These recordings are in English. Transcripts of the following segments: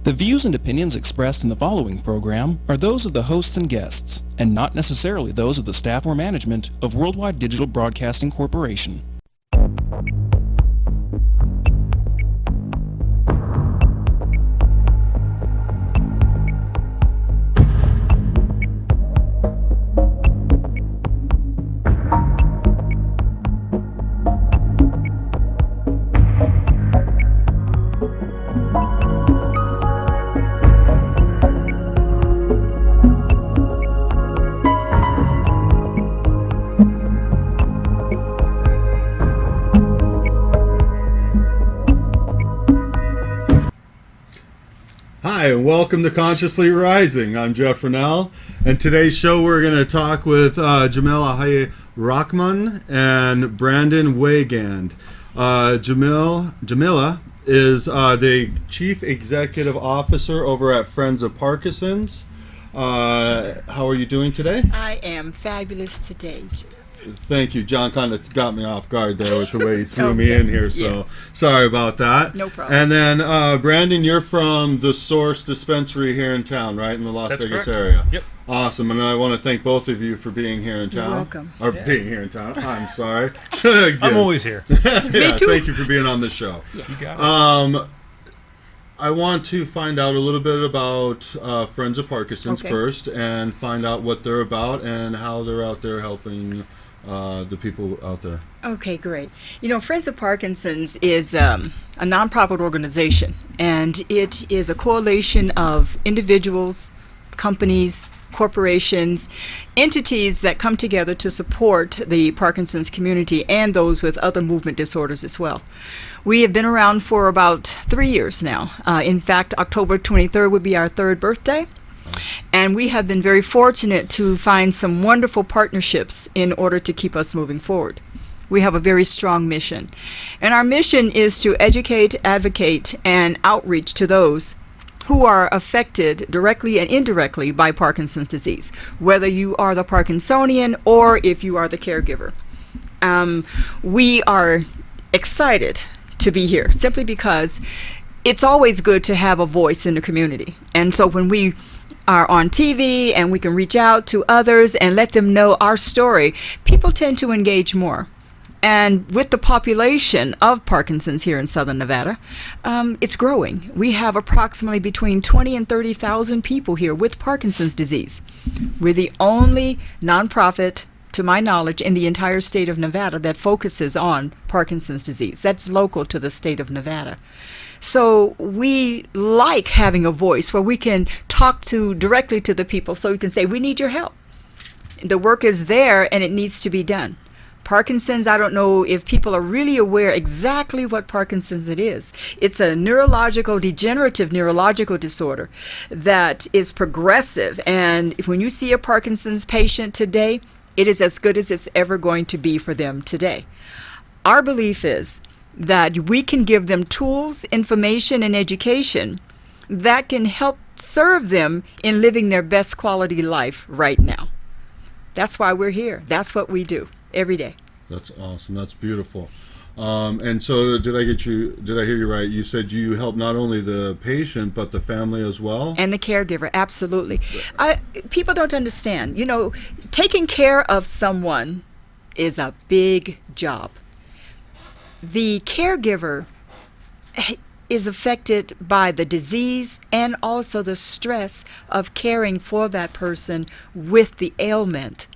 The views and opinions expressed in the following program are those of the hosts and guests, and not necessarily those of the staff or management of Worldwide Digital Broadcasting Corporation. Hi, and welcome to Consciously Rising. I'm Jeff Renel, and today's show we're going to talk with Jamillah Ali-Rahman and Brandon Wiegand. Jamillah is the Chief Executive Officer over at Friends of Parkinson's. How are you doing today? I am fabulous today. Thank you. John kind of got me off guard there with the way he threw me in here, so sorry about that. No problem. And then, Brandon, you're from the Source Dispensary here in town, right, in the Las Vegas correct. area? Yep. Awesome, and I want to thank both of you for being here in town. You're welcome. Or being here in town. I'm sorry. I'm always here. Me too. Thank you for being on the show. Yeah. You got it. I want to find out a little bit about Friends of Parkinson's Okay. first, and find out what they're about and how they're out there helping the people out there. Okay, great. You know, Friends of Parkinson's is a nonprofit organization, and it is a coalition of individuals, companies, corporations, entities that come together to support the Parkinson's community and those with other movement disorders as well. We have been around for about 3 years now. In fact, October 23rd would be our third birthday. And we have been very fortunate to find some wonderful partnerships in order to keep us moving forward. We have a very strong mission. And our mission is to educate, advocate, and outreach to those who are affected directly and indirectly by Parkinson's disease, whether you are the Parkinsonian or if you are the caregiver. We are excited to be here simply because it's always good to have a voice in the community. And so when we are on TV and we can reach out to others and let them know our story, people tend to engage more. And with the population of Parkinson's here in Southern Nevada, it's growing. We have approximately between 20 and 30,000 people here with Parkinson's disease. We're the only nonprofit, to my knowledge, in the entire state of Nevada that focuses on Parkinson's disease. That's local to the state of Nevada. So we like having a voice where we can talk directly to the people, so we can say, we need your help. The work is there and it needs to be done. Parkinson's, I don't know if people are really aware exactly what Parkinson's it is. It's a degenerative neurological disorder that is progressive. And when you see a Parkinson's patient today, it is as good as it's ever going to be for them today. Our belief is that we can give them tools, information, and education that can help serve them in living their best quality life right now. That's why we're here. That's what we do every day. That's awesome. That's beautiful. And so did I hear you right? You said you help not only the patient, but the family as well? And the caregiver, absolutely. People don't understand. You know, taking care of someone is a big job. The caregiver is affected by the disease and also the stress of caring for that person with the ailment.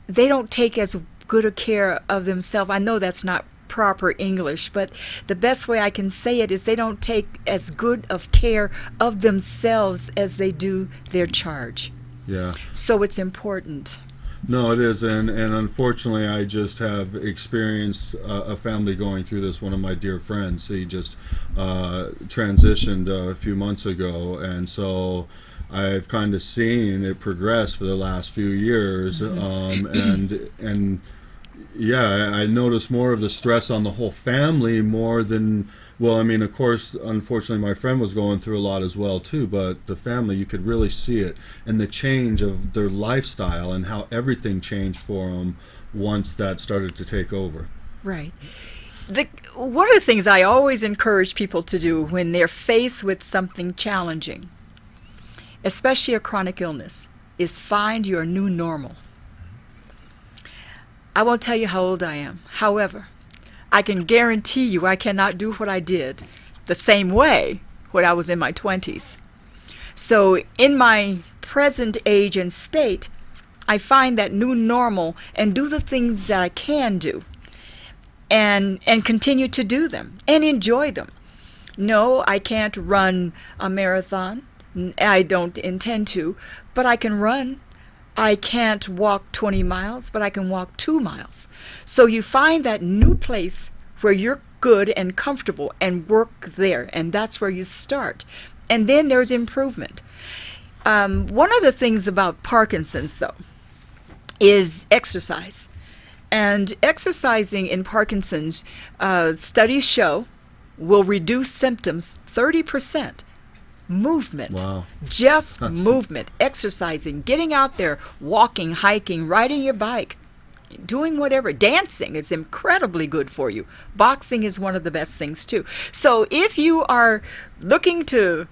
They don't take as good a care of themselves. I know that's not proper English, but the best way I can say it is they don't take as good of care of themselves as they do their charge. Yeah. So it's important. No, it is, and unfortunately, I just have experienced a family going through this. One of my dear friends, he just transitioned a few months ago, and so I've kind of seen it progress for the last few years, and yeah, I noticed more of the stress on the whole family more than. Well, I mean, of course, unfortunately, my friend was going through a lot as well, too, but the family, you could really see it, and the change of their lifestyle and how everything changed for them once that started to take over. Right. One of the things I always encourage people to do when they're faced with something challenging, especially a chronic illness, is find your new normal. I won't tell you how old I am. However, I can guarantee you I cannot do what I did the same way when I was in my 20s. So in my present age and state, I find that new normal and do the things that I can do and continue to do them and enjoy them. No, I can't run a marathon. I don't intend to, but I can run. I can't walk 20 miles, but I can walk 2 miles. So you find that new place where you're good and comfortable and work there, and that's where you start. And then there's improvement. One of the things about Parkinson's, though, is exercise. And exercising in Parkinson's, studies show, will reduce symptoms 30%. Movement. Wow. Just movement, exercising, getting out there, walking, hiking, riding your bike, doing whatever. Dancing is incredibly good for you. Boxing is one of the best things too. So if you are looking to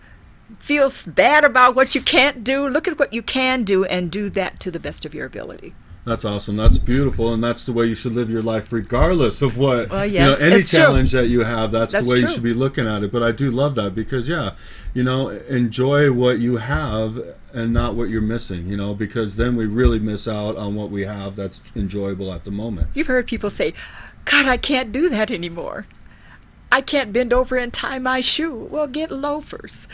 feel bad about what you can't do, look at what you can do and do that to the best of your ability. That's awesome. That's beautiful, and that's the way you should live your life, regardless of what yes, any it's challenge true. that you have. That's the way you should be looking at it. But I do love that because, enjoy what you have and not what you're missing. Because then we really miss out on what we have that's enjoyable at the moment. You've heard people say, "God, I can't do that anymore. I can't bend over and tie my shoe." Well, get loafers.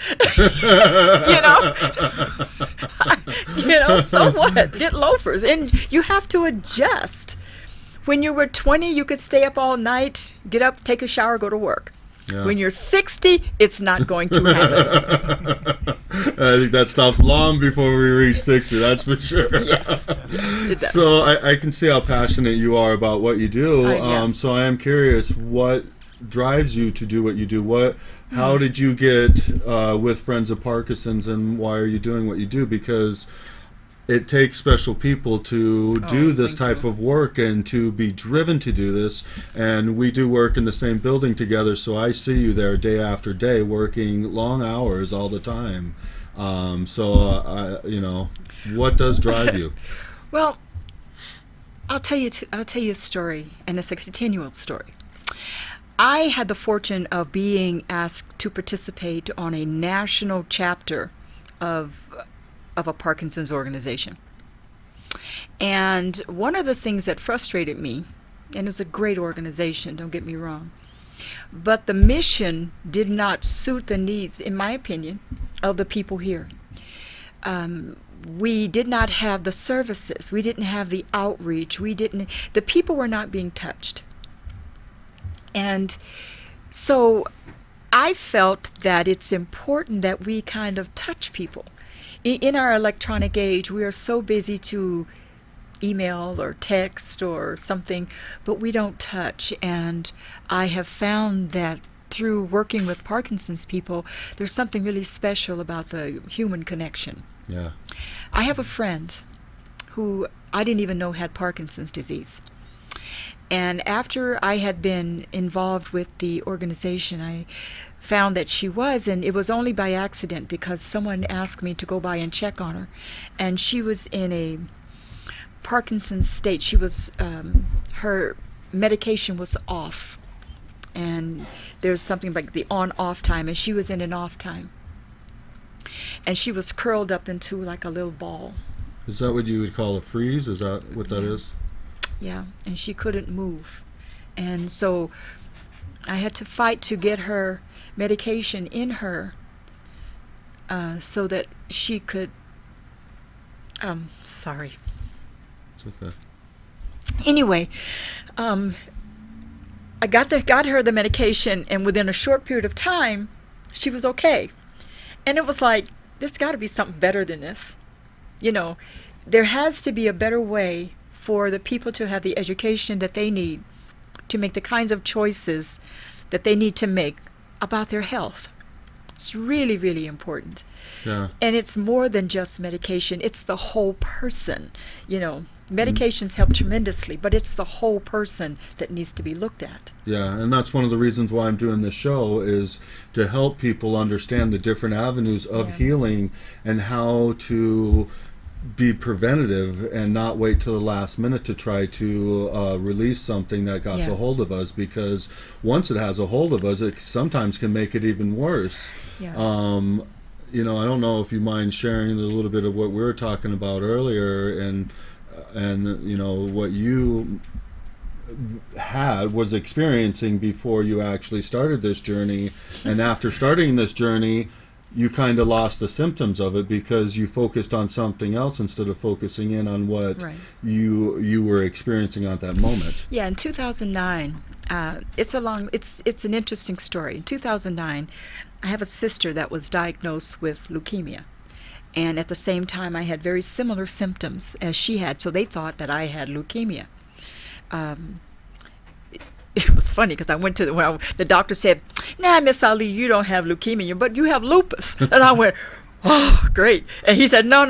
So what? Get loafers. And you have to adjust. When you were 20, you could stay up all night, get up, take a shower, go to work. Yeah. When you're 60, it's not going to happen. I think that stops long before we reach 60, that's for sure. Yes, it does. So I can see how passionate you are about what you do. Yeah. So I am curious, what drives you to do what you do? How did you get with Friends of Parkinson's, and why are you doing what you do? Because it takes special people to do this type of work and to be driven to do this. And we do work in the same building together, so I see you there day after day working long hours all the time. What does drive you? Well, I'll tell you a story, and it's a continual story. I had the fortune of being asked to participate on a national chapter of a Parkinson's organization. And one of the things that frustrated me, and it's a great organization, don't get me wrong, but the mission did not suit the needs, in my opinion, of the people here. We did not have the services. We didn't have the outreach. The people were not being touched. And so I felt that it's important that we kind of touch people. In our electronic age, we are so busy to email or text or something, but we don't touch. And I have found that through working with Parkinson's people, there's something really special about the human connection. Yeah. I have a friend who I didn't even know had Parkinson's disease. And after I had been involved with the organization, I found that she was, and it was only by accident because someone asked me to go by and check on her. And she was in a Parkinson's state. She was, her medication was off. And there's something like the on-off time, and she was in an off time. And she was curled up into like a little ball. Is that what you would call a freeze? Is that what that is? Yeah, and she couldn't move. And so I had to fight to get her medication in her so that she could, sorry. It's okay. Anyway, I got her the medication, and within a short period of time, she was okay. And it was like, there's got to be something better than this. There has to be a better way for the people to have the education that they need to make the kinds of choices that they need to make about their health. It's really, really important. Yeah. And it's more than just medication. It's the whole person, Medications help tremendously, but it's the whole person that needs to be looked at. Yeah, and that's one of the reasons why I'm doing this show, is to help people understand the different avenues of healing and how to be preventative and not wait till the last minute to try to release something that got a hold of us, because once it has a hold of us, it sometimes can make it even worse. Yeah. You know, I don't know if you mind sharing a little bit of what we were talking about earlier, and you know what you was experiencing before you actually started this journey, and after starting this journey you kind of lost the symptoms of it because you focused on something else instead of focusing in on what you were experiencing at that moment. Yeah, in 2009, it's an interesting story. In 2009, I have a sister that was diagnosed with leukemia. And at the same time, I had very similar symptoms as she had, so they thought that I had leukemia. It was funny because I went to the doctor said, "Nah, Miss Ali, you don't have leukemia, but you have lupus." And I went, "Oh, great!" And he said, "No,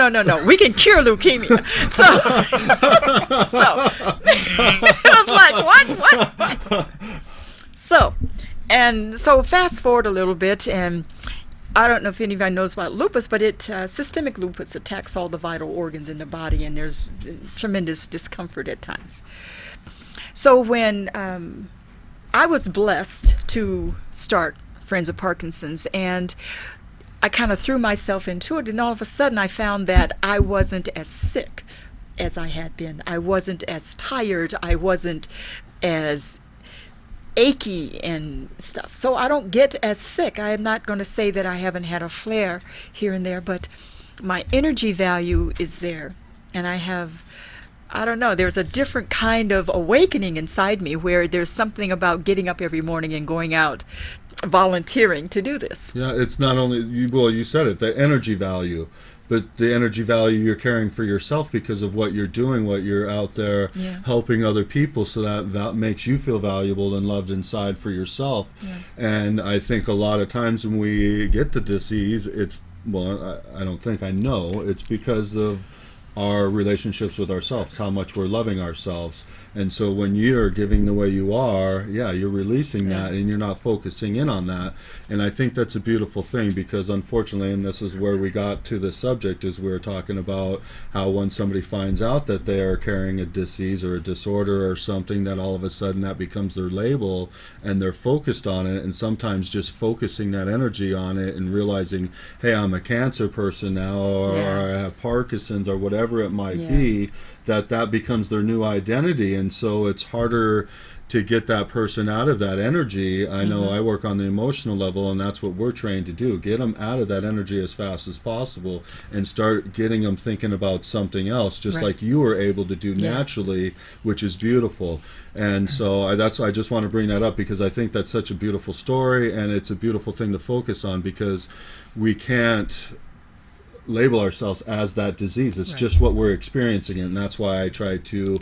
we can cure leukemia." So it was like, what? So fast forward a little bit, and I don't know if anybody knows about lupus, but systemic lupus attacks all the vital organs in the body, and there's tremendous discomfort at times. So when I was blessed to start Friends of Parkinson's, and I kind of threw myself into it, and all of a sudden I found that I wasn't as sick as I had been. I wasn't as tired. I wasn't as achy and stuff. So I don't get as sick. I am not going to say that I haven't had a flare here and there, but my energy value is there. And I don't know, there's a different kind of awakening inside me where there's something about getting up every morning and going out volunteering to do this. Yeah, it's not only, you said it, the energy value, but the energy value you're carrying for yourself because of what you're doing, what you're out there helping other people, so that makes you feel valuable and loved inside for yourself. Yeah. And I think a lot of times when we get the disease, I know it's because of our relationships with ourselves, how much we're loving ourselves. And so when you're giving the way you are, you're releasing that, and you're not focusing in on that. And I think that's a beautiful thing, because unfortunately, and this is where we got to the subject, is we're talking about how when somebody finds out that they are carrying a disease or a disorder or something, that all of a sudden that becomes their label and they're focused on it. And sometimes just focusing that energy on it and realizing, hey, I'm a cancer person now, or I have Parkinson's, or whatever it might be, that becomes their new identity. And so it's harder to get that person out of that energy. I know I work on the emotional level, and that's what we're trained to do, get them out of that energy as fast as possible and start getting them thinking about something else, just like you were able to do naturally, which is beautiful. And so I just want to bring that up, because I think that's such a beautiful story, and it's a beautiful thing to focus on, because we can't label ourselves as that disease. It's just what we're experiencing, and that's why I tried to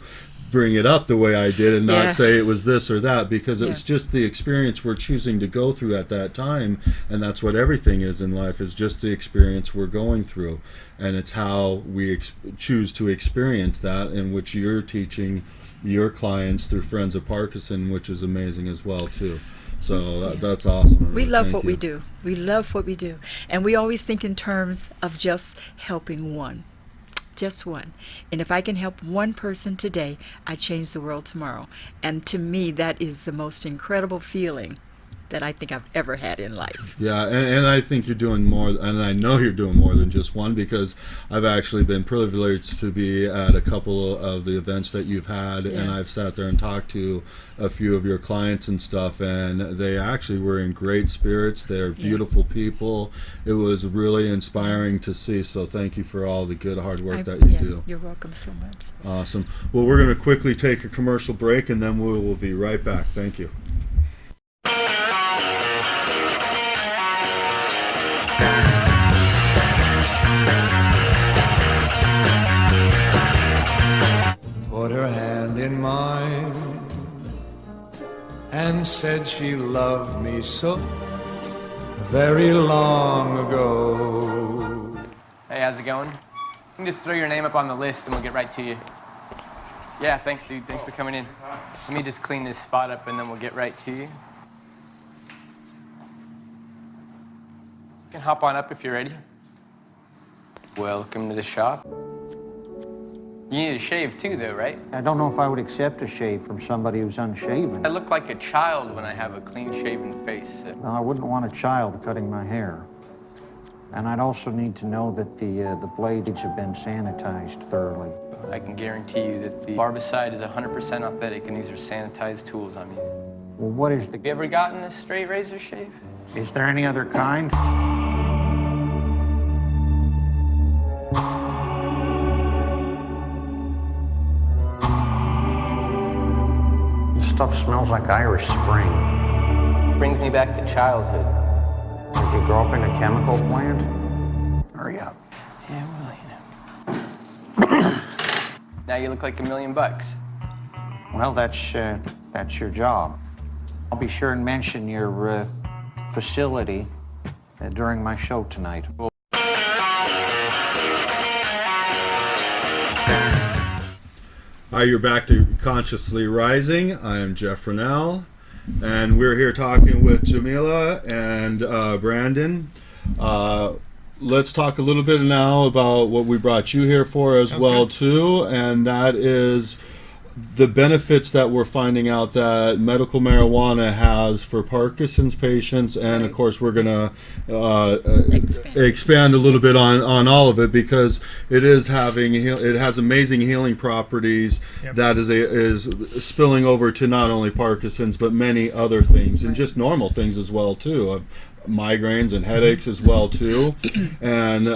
bring it up the way I did and not say it was this or that, because it's just the experience we're choosing to go through at that time. And that's what everything is in life, is just the experience we're going through, and it's how we choose to experience that, in which you're teaching your clients through Friends of Parkinson, which is amazing as well too. So that's awesome. We love what we do. We love what we do. And we always think in terms of just helping one. Just one. And if I can help one person today, I change the world tomorrow. And to me, that is the most incredible feeling that I think I've ever had in life. Yeah, and I think you're doing more, and I know you're doing more than just one, because I've actually been privileged to be at a couple of the events that you've had, and I've sat there and talked to a few of your clients and stuff, and they actually were in great spirits. They're beautiful people. It was really inspiring to see, so thank you for all the good hard work that you do. You're welcome so much. Awesome. Well, we're going to quickly take a commercial break, and then we will be right back. Thank you. Put her hand in mine and said she loved me so very long ago. Hey, how's it going? You can just throw your name up on the list and we'll get right to you. Yeah, thanks, dude. Thanks for coming in. Let me just clean this spot up, and then we'll get right to you. You can hop on up if you're ready. Welcome to the shop. You need a shave too, though, right? I don't know if I would accept a shave from somebody who's unshaven. I look like a child when I have a clean-shaven face. No, I wouldn't want a child cutting my hair. And I'd also need to know that the blades have been sanitized thoroughly. I can guarantee you that the barbicide is 100% authentic, and these are sanitized tools I'm using. Well, what is the... Have you ever gotten a straight razor shave? Is there any other kind? This stuff smells like Irish Spring. Brings me back to childhood. Did you grow up in a chemical plant? Hurry up. Yeah, well, you know. Now you look like $1 million. Well, that's your job. I'll be sure and mention your facility during my show tonight. Hi, you're back to Consciously Rising. I am Jeff Renel, and we're here talking with Jamillah and Brandon. Let's talk a little bit now about what we brought you here for as well too, and that is the benefits that we're finding out that medical marijuana has for Parkinson's patients, and of course we're going to expand a little bit on all of it, because it has amazing healing properties that is spilling over to not only Parkinson's but many other things, and just normal things as well too. Migraines and headaches as well too. And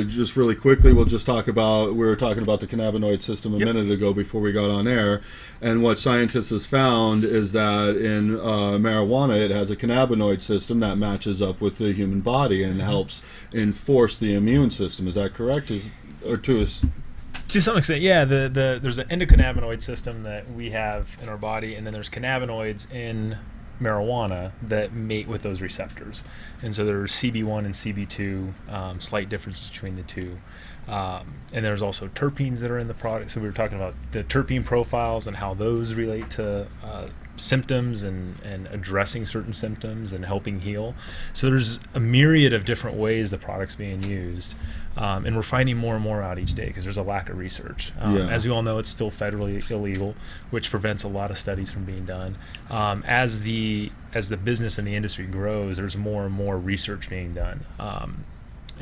just really quickly, we were talking about the cannabinoid system a minute ago before we got on air, and what scientists has found is that in marijuana, it has a cannabinoid system that matches up with the human body and helps enforce the immune system. Is that correct? To some extent, yeah. There's an endocannabinoid system that we have in our body, and then there's cannabinoids in marijuana that mate with those receptors, and so there's CB1 and CB2, slight difference between the two, and there's also terpenes that are in the product. So we were talking about the terpene profiles and how those relate to symptoms and addressing certain symptoms and helping heal. So there's a myriad of different ways the product's being used, and we're finding more and more out each day because there's a lack of research. As we all know, it's still federally illegal, which prevents a lot of studies from being done. As the business and the industry grows, there's more and more research being done.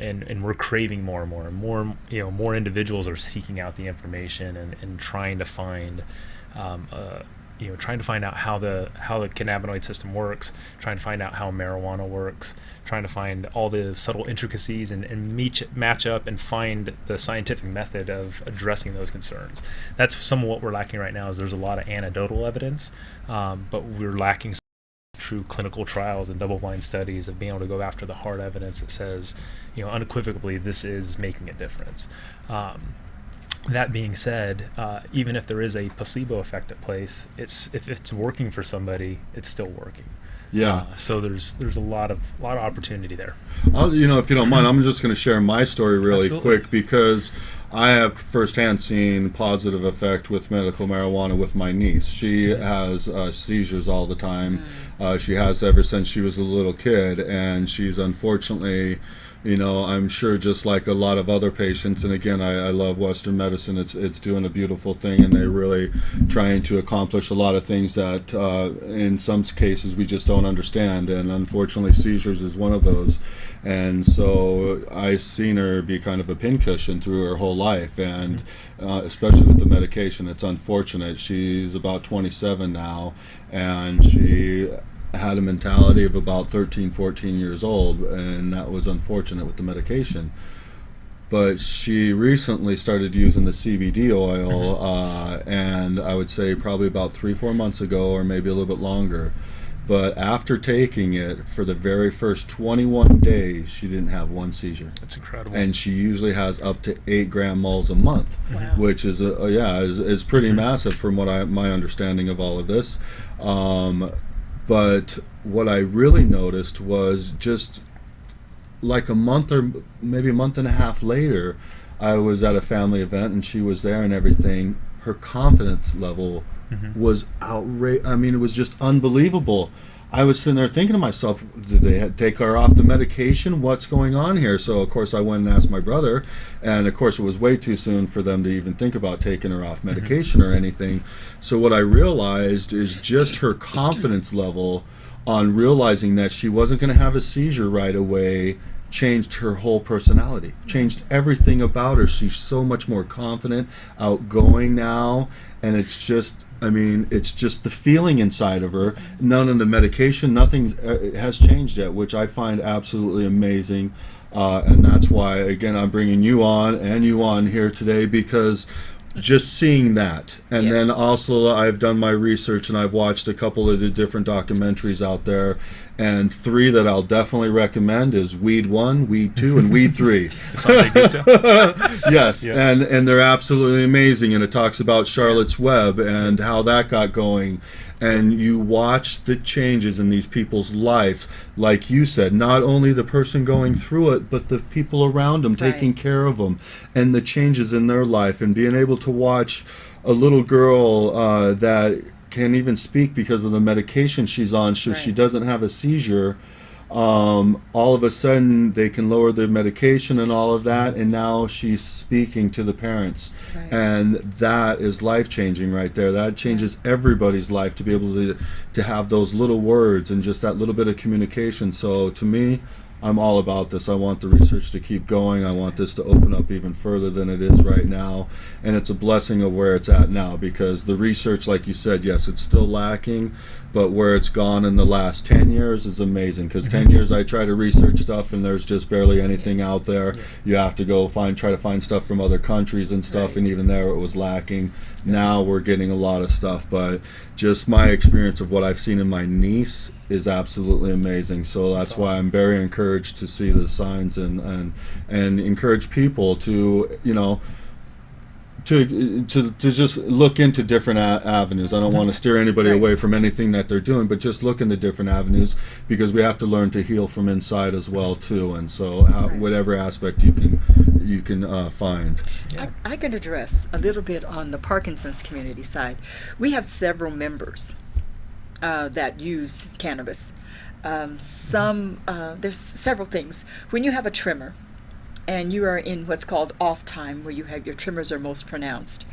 And we're craving more and more, and more, more individuals are seeking out the information and trying to find trying to find out how the cannabinoid system works, trying to find out how marijuana works, trying to find all the subtle intricacies and match up and find the scientific method of addressing those concerns. That's some of what we're lacking right now. Is there's a lot of anecdotal evidence, but we're lacking true clinical trials and double-blind studies of being able to go after the hard evidence that says, unequivocally, this is making a difference. That being said, even if there is a placebo effect at place, if it's working for somebody, it's still working. Yeah. So there's a lot of opportunity there. If you don't mind, I'm just going to share my story really quick, because I have firsthand seen positive effect with medical marijuana with my niece. She has seizures all the time. She has ever since she was a little kid, and she's unfortunately, I'm sure just like a lot of other patients, and again, I love Western medicine. It's doing a beautiful thing, and they're really trying to accomplish a lot of things that in some cases we just don't understand, and unfortunately seizures is one of those. And so I've seen her be kind of a pincushion through her whole life, and especially with the medication, it's unfortunate. She's about 27 now, and she had a mentality of about 13, 14 years old, and that was unfortunate with the medication. But she recently started using the CBD oil, and I would say probably about 3-4 months ago, or maybe a little bit longer. But after taking it for the very first 21 days, she didn't have one seizure. That's incredible. And she usually has up to 8 gram moles a month, which is is pretty massive from what my understanding of all of this. But what I really noticed was just like a month or maybe a month and a half later, I was at a family event and she was there and everything, her confidence level was outrageous. I mean, it was just unbelievable. I was sitting there thinking to myself, did they take her off the medication? What's going on here? So, of course, I went and asked my brother, and, of course, it was way too soon for them to even think about taking her off medication or anything. So what I realized is just her confidence level on realizing that she wasn't going to have a seizure right away changed her whole personality, changed everything about her. She's so much more confident, outgoing now, and it's just, I mean, it's just the feeling inside of her. None of the medication, nothing has changed yet, which I find absolutely amazing. And that's why, again, I'm bringing you on here today, because just seeing that. And then also I've done my research and I've watched a couple of the different documentaries out there, and 3 that I'll definitely recommend is Weed 1, Weed 2, and Weed 3. Yes, and they're absolutely amazing, and it talks about Charlotte's Web and how that got going. And you watch the changes in these people's lives, like you said, not only the person going through it, but the people around them, taking care of them, and the changes in their life, and being able to watch a little girl that can't even speak because of the medication she's on, so she doesn't have a seizure. All of a sudden they can lower the medication and all of that, and now she's speaking to the parents, and that is life-changing right there. That changes everybody's life, to be able to have those little words and just that little bit of communication. So to me, I'm all about this. I want the research to keep going. I want this to open up even further than it is right now, and it's a blessing of where it's at now, because the research, like you said, yes, it's still lacking, but where it's gone in the last 10 years is amazing, because 10 years I try to research stuff and there's just barely anything out there. You have to go try to find stuff from other countries and stuff, and even there it was lacking. Now we're getting a lot of stuff, but just my experience of what I've seen in my niece is absolutely amazing. So that's why I'm very encouraged to see the signs, and encourage people to, you know, to just look into different avenues. I don't want to steer anybody away from anything that they're doing, but just look into different avenues, because we have to learn to heal from inside as well too. And so whatever aspect you can find. I can address a little bit on the Parkinson's community side. We have several members that use cannabis. There's several things. When you have a tremor, and you are in what's called off time, where you have your tremors are most pronounced,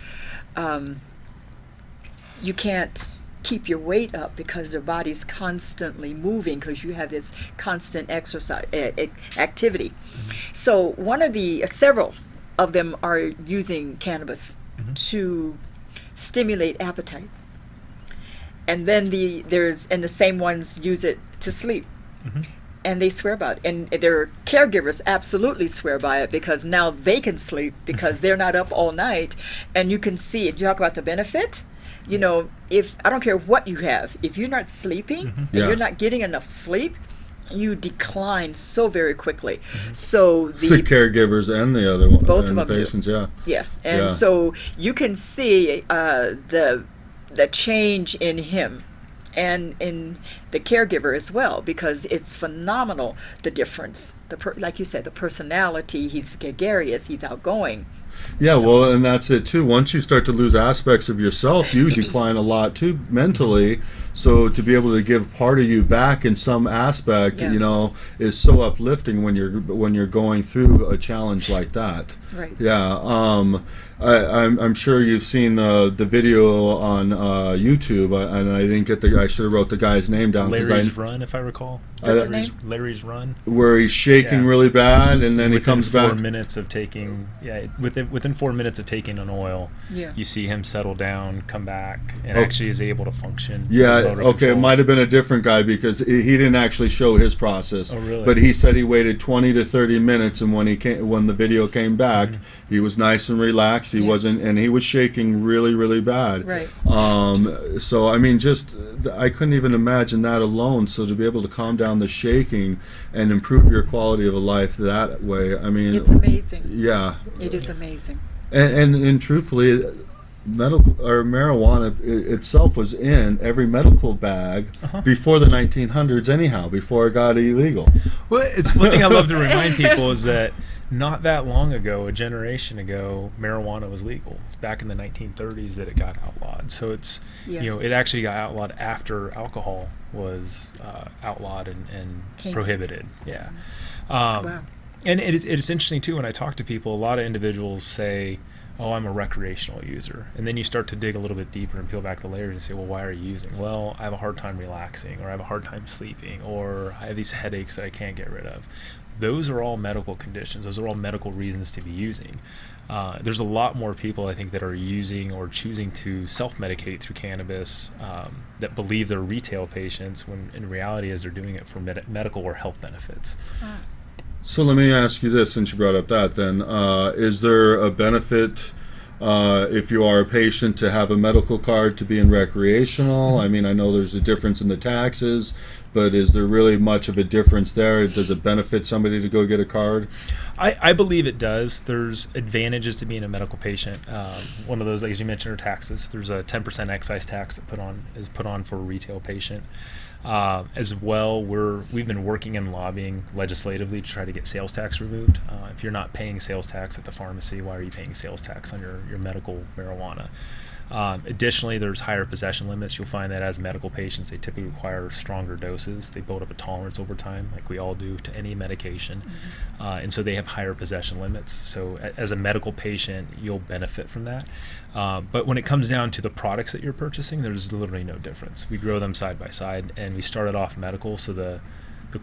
you can't keep your weight up because your body's constantly moving, because you have this constant exercise activity. So several of them are using cannabis to stimulate appetite, and then the same ones use it to sleep. And they swear by it, and their caregivers absolutely swear by it, because now they can sleep because they're not up all night. And you can see it. You talk about the benefit. You know, if I don't care what you have, if you're not sleeping and you're not getting enough sleep, you decline so very quickly. So the caregivers and the other one, both of them, patients, and so you can see the change in him and in the caregiver as well, because it's phenomenal, the difference. Like you said, the personality, he's gregarious, he's outgoing. Yeah, well, and that's it too. Once you start to lose aspects of yourself, you decline a lot too mentally. So to be able to give part of you back in some aspect, you know, is so uplifting when you're going through a challenge like that. Right. Yeah. I'm sure you've seen the video on YouTube, and I didn't get I should have wrote the guy's name down. Larry's Run, if I recall. What's his name? Larry's Run. Where he's shaking really bad, and then he comes back. Within 4 minutes of taking, within 4 minutes of taking an oil, you see him settle down, come back, and actually is able to function. Yeah, okay, it might have been a different guy, because he didn't actually show his process. Oh, really? But he said he waited 20 to 30 minutes, and when the video came back, he was nice and relaxed. He wasn't, and he was shaking really, really bad. Right. So I mean, I couldn't even imagine that alone. So to be able to calm down the shaking and improve your quality of a life that way, I mean, it's amazing. Yeah. It is amazing. And truthfully, marijuana itself was in every medical bag before the 1900s anyhow, before it got illegal. Well, it's one thing I love to remind people is that not that long ago, a generation ago, marijuana was legal. It's back in the 1930s that it got outlawed. So it's, it actually got outlawed after alcohol was outlawed and prohibited. Yeah. Wow. And it's interesting, too, when I talk to people, a lot of individuals say, oh, I'm a recreational user. And then you start to dig a little bit deeper and peel back the layers and say, well, why are you using? Well, I have a hard time relaxing, or I have a hard time sleeping, or I have these headaches that I can't get rid of. Those are all medical conditions. Those are all medical reasons to be using. There's a lot more people, I think, that are using or choosing to self-medicate through cannabis that believe they're retail patients, when in reality is they're doing it for medical or health benefits. So let me ask you this, since you brought up that, then. Is there a benefit if you are a patient to have a medical card to be in recreational? I mean, I know there's a difference in the taxes, but is there really much of a difference there? Does it benefit somebody to go get a card? I believe it does. There's advantages to being a medical patient. One of those, as you mentioned, are taxes. There's a 10% excise tax that is put on for a retail patient. As well, we've been working and lobbying legislatively to try to get sales tax removed. If you're not paying sales tax at the pharmacy, why are you paying sales tax on your medical marijuana? Additionally, there's higher possession limits. You'll find that as medical patients, they typically require stronger doses. They build up a tolerance over time, like we all do to any medication. And so they have higher possession limits. So as a medical patient, you'll benefit from that. But when it comes down to the products that you're purchasing, there's literally no difference. We grow them side by side, and we started off medical, so the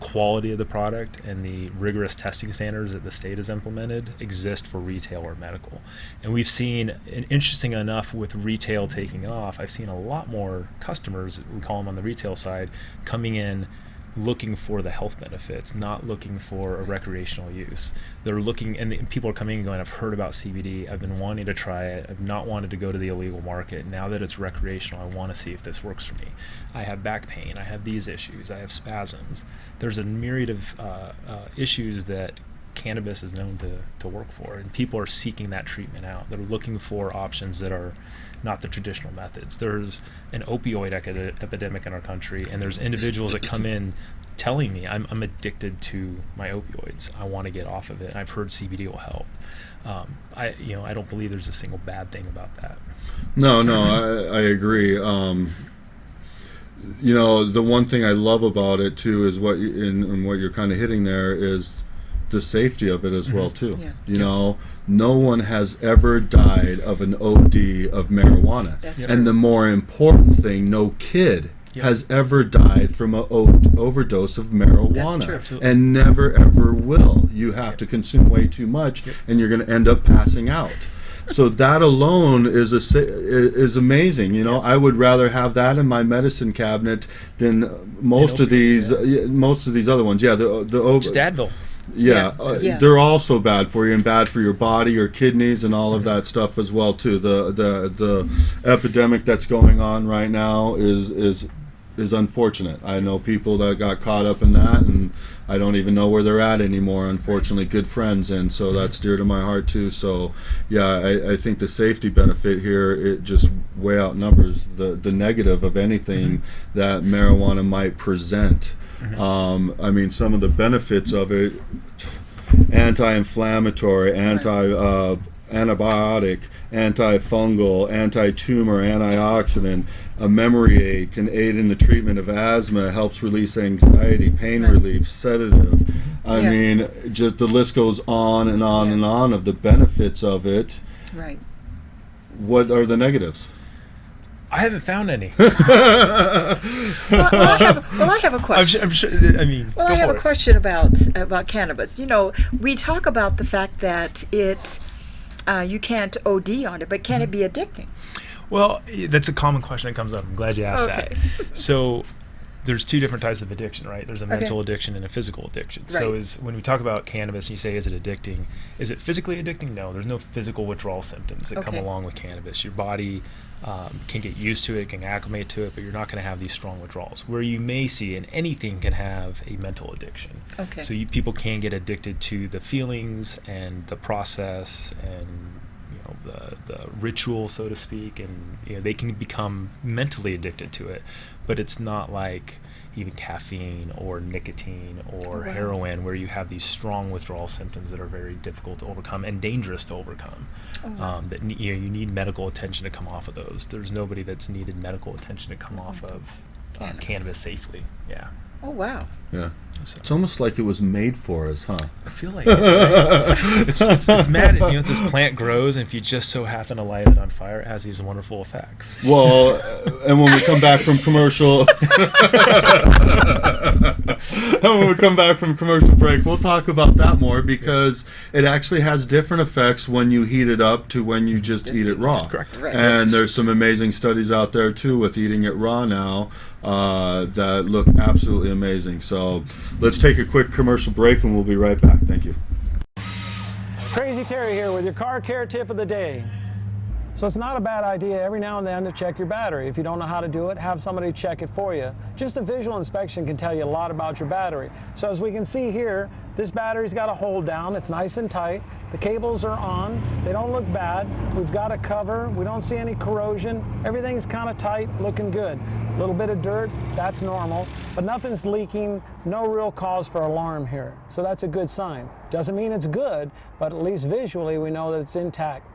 quality of the product and the rigorous testing standards that the state has implemented exist for retail or medical. And we've seen, and interesting enough, with retail taking off, I've seen a lot more customers, we call them on the retail side, coming in looking for the health benefits, not looking for a recreational use. They're looking, and people are coming and going, I've heard about CBD, I've been wanting to try it, I've not wanted to go to the illegal market. Now that it's recreational, I want to see if this works for me. I have back pain, I have these issues, I have spasms. There's a myriad of issues that cannabis is known to work for, and people are seeking that treatment out. They're looking for options that are not the traditional methods. There's an opioid epidemic in our country, and there's individuals that come in telling me, I'm addicted to my opioids, I want to get off of it, and I've heard CBD will help. I don't believe there's a single bad thing about that. No, I agree. The one thing I love about it too is what you're kind of hitting there is the safety of it as well too. Yeah. No one has ever died of an OD of marijuana. That's and the more important thing, no kid has ever died from an overdose of marijuana. That's true. And never ever will. You have to consume way too much, and you're going to end up passing out. So that alone is amazing. I would rather have that in my medicine cabinet than most of these other ones. Yeah, the just Advil. Yeah, they're also bad for you and bad for your body, your kidneys, and all of that stuff as well too. The epidemic that's going on right now is unfortunate. I know people that got caught up in that, and I don't even know where they're at anymore. Unfortunately, good friends, and so that's dear to my heart too. So yeah, I think the safety benefit here, it just way outnumbers the negative of anything that marijuana might present. I mean, some of the benefits of it: anti-inflammatory, antibiotic, antifungal, anti-tumor, antioxidant, a memory aid, can aid in the treatment of asthma, helps release anxiety, pain relief, sedative. I mean, just the list goes on and on and on of the benefits of it. Right. What are the negatives? I haven't found any. Well, I have a question. I'm sure. I mean, Well, I have a question about cannabis. We talk about the fact that you can't OD on it, but can it be addicting? Well, that's a common question that comes up. I'm glad you asked that. So there's two different types of addiction, right? There's a mental addiction and a physical addiction. Right. So when we talk about cannabis and you say, is it addicting? Is it physically addicting? No, there's no physical withdrawal symptoms that come along with cannabis. Your body can get used to it, can acclimate to it, but you're not going to have these strong withdrawals. Where you may see, and anything can have a mental addiction. Okay. So people can get addicted to the feelings and the process and the ritual, so to speak, and they can become mentally addicted to it. But it's not like even caffeine or nicotine or heroin, where you have these strong withdrawal symptoms that are very difficult to overcome and dangerous to overcome. That you need medical attention to come off of those. There's nobody that's needed medical attention to come off of cannabis safely. Yeah. Oh, wow. Yeah. It's almost like it was made for us, huh? I feel like it's mad. It's this plant grows, and if you just so happen to light it on fire, it has these wonderful effects. Well, and when we come back from commercial, break, we'll talk about that more, because it actually has different effects when you heat it up to when you just eat it raw. Correct. Right. And there's some amazing studies out there too with eating it raw now that look absolutely amazing. So let's take a quick commercial break, and we'll be right back. Thank you. Crazy Terry here with your car care tip of the day. So it's not a bad idea every now and then to check your battery. If you don't know how to do it, have somebody check it for you. Just a visual inspection can tell you a lot about your battery. So as we can see here, this battery's got a hold down. It's nice and tight. The cables are on. They don't look bad. We've got a cover. We don't see any corrosion. Everything's kind of tight, looking good. A little bit of dirt, that's normal, but nothing's leaking, no real cause for alarm here. So that's a good sign. Doesn't mean it's good, but at least visually we know that it's intact.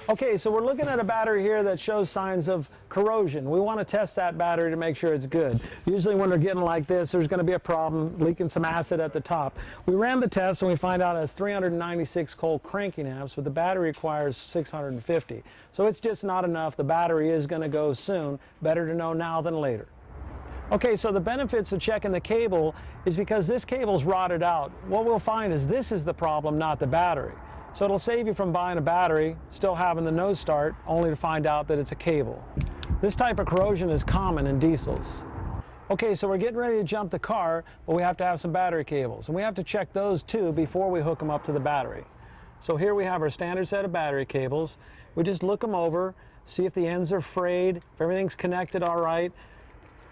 Okay, so we're looking at a battery here that shows signs of corrosion. We want to test that battery to make sure it's good. Usually when they're getting like this, there's going to be a problem, leaking some acid at the top. We ran the test and we find out it has 396 cold cranking amps, but the battery requires 650. So it's just not enough. The battery is going to go soon. Better to know now than later. Okay, so the benefits of checking the cable is because this cable's rotted out. What we'll find is this is the problem, not the battery. So it'll save you from buying a battery, still having the no start, only to find out that it's a cable. This type of corrosion is common in diesels. Okay, so we're getting ready to jump the car, but we have to have some battery cables. And we have to check those too before we hook them up to the battery. So here we have our standard set of battery cables. We just look them over, see if the ends are frayed, if everything's connected all right.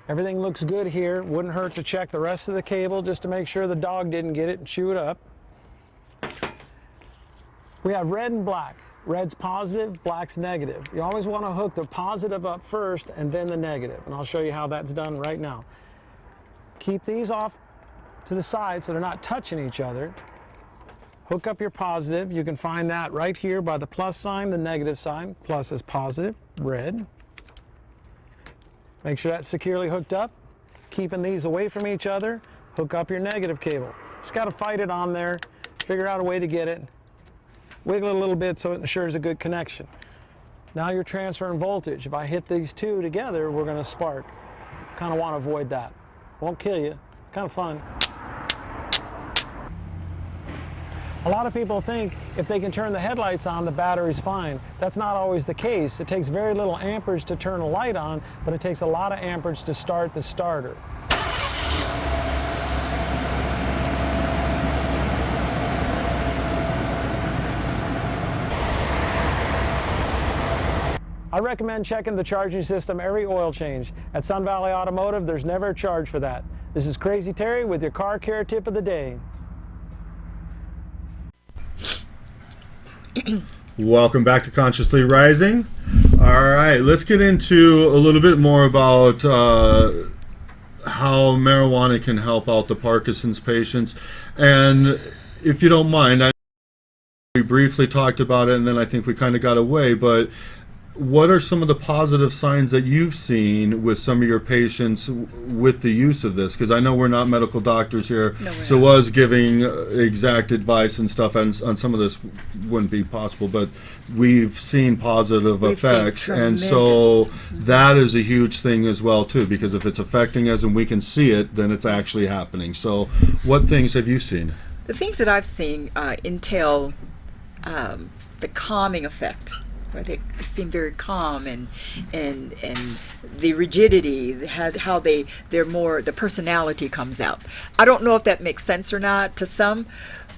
Everything looks good here. Wouldn't hurt to check the rest of the cable just to make sure the dog didn't get it and chew it up. We have red and black. Red's positive, black's negative. You always want to hook the positive up first and then the negative. And I'll show you how that's done right now. Keep these off to the side so they're not touching each other. Hook up your positive. You can find that right here by the plus sign, the negative sign. Plus is positive, red. Make sure that's securely hooked up. Keeping these away from each other, hook up your negative cable. Just got to fight it on there, figure out a way to get it. Wiggle it a little bit so it ensures a good connection. Now you're transferring voltage. If I hit these two together, we're going to spark. Kind of want to avoid that. Won't kill you. Kind of fun. A lot of people think if they can turn the headlights on, the battery's fine. That's not always the case. It takes very little amperage to turn a light on, but it takes a lot of amperage to start the starter. I recommend checking the charging system every oil change. At Sun Valley Automotive, there's never a charge for that. This is Crazy Terry with your car care tip of the day. Welcome back to Consciously Rising. All right, let's get into a little bit more about how marijuana can help out the Parkinson's patients. And if you don't mind, we briefly talked about it, and then I think we kind of got away, but what are some of the positive signs that you've seen with some of your patients with the use of this? Because I know we're not medical doctors here, so us giving exact advice and stuff on some of this wouldn't be possible, but we've seen positive effects, and so that is a huge thing as well too, because if it's affecting us and we can see it, then it's actually happening. So what things have you seen? The things that I've seen entail the calming effect. They seem very calm, and the rigidity, how they're more, the personality comes out. I don't know if that makes sense or not to some,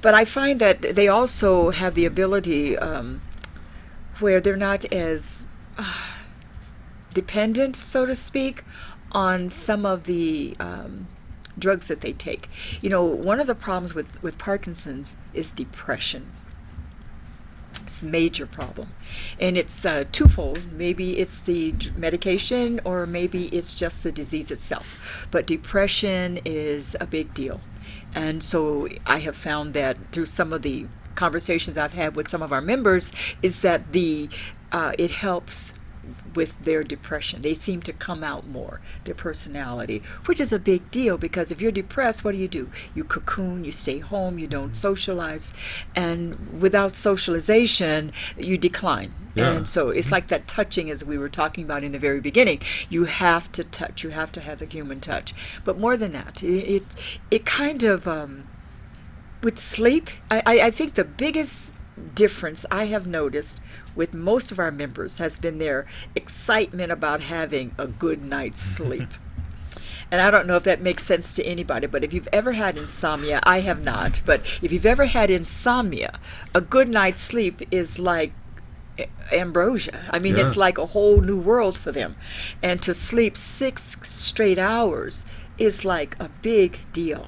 but I find that they also have the ability where they're not as dependent, so to speak, on some of the drugs that they take. You know, one of the problems with Parkinson's is depression. It's a major problem. And it's twofold. Maybe it's the medication, or maybe it's just the disease itself. But depression is a big deal. And so I have found that through some of the conversations I've had with some of our members, is that it helps with their depression. They seem to come out more, their personality, which is a big deal, because if you're depressed, what do? You cocoon, you stay home, you don't socialize, and without socialization, you decline. Yeah. And so it's like that touching, as we were talking about in the very beginning. You have to touch, you have to have the human touch. But more than that, it kind of, with sleep, I think the biggest difference I have noticed with most of our members has been their excitement about having a good night's sleep. And I don't know if that makes sense to anybody, but if you've ever had insomnia, I have not, but if you've ever had insomnia, a good night's sleep is like ambrosia. I mean, it's like a whole new world for them. And to sleep 6 straight hours is like a big deal.